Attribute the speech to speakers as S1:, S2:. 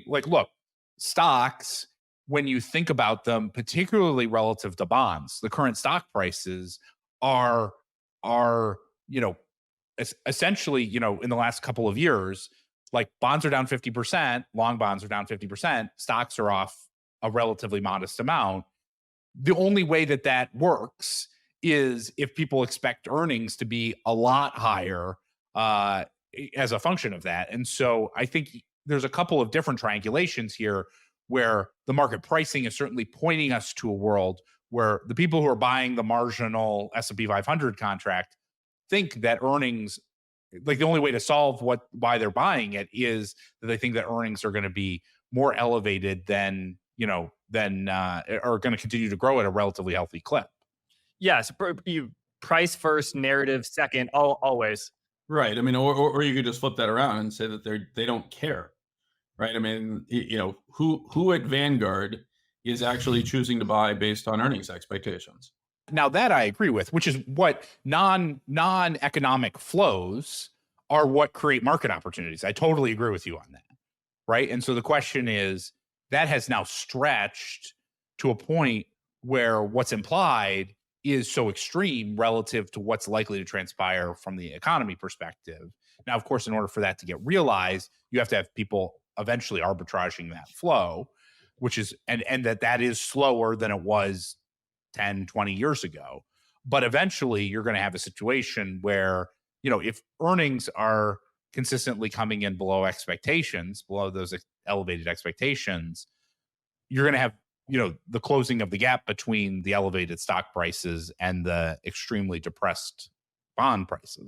S1: like, look, stocks, when you think about them, particularly relative to bonds, the current stock prices are, are, you know, essentially, in the last couple of years, like bonds are down 50%, long bonds are down 50%, stocks are off a relatively modest amount. The only way that that works is if people expect earnings to be a lot higher uh, as a function of that. And so I think there's a couple of different triangulations here where the market pricing is certainly pointing us to a world where the people who are buying the marginal S&P 500 contract think that earnings, like the only way to solve why they're buying it is that they think that earnings are going to be more elevated than are going to continue to grow at a relatively healthy clip.
S2: Yes, you price first, narrative second, always.
S3: Right. I mean, or you could just flip that around and say that they don't care. Right. I mean, who at Vanguard is actually choosing to buy based on earnings expectations?
S1: Now that I agree with, which is what non-economic flows are what create market opportunities. I totally agree with you on that. Right. And so the question is, that has now stretched to a point where what's implied is so extreme relative to what's likely to transpire from the economy perspective. Now, of course, in order for that to get realized, you have to have people eventually arbitraging that flow, which is, and that is slower than it was 10, 20 years ago. But eventually you're going to have a situation where, if earnings are consistently coming in below expectations, below those elevated expectations, you're going to have, the closing of the gap between the elevated stock prices and the extremely depressed bond prices.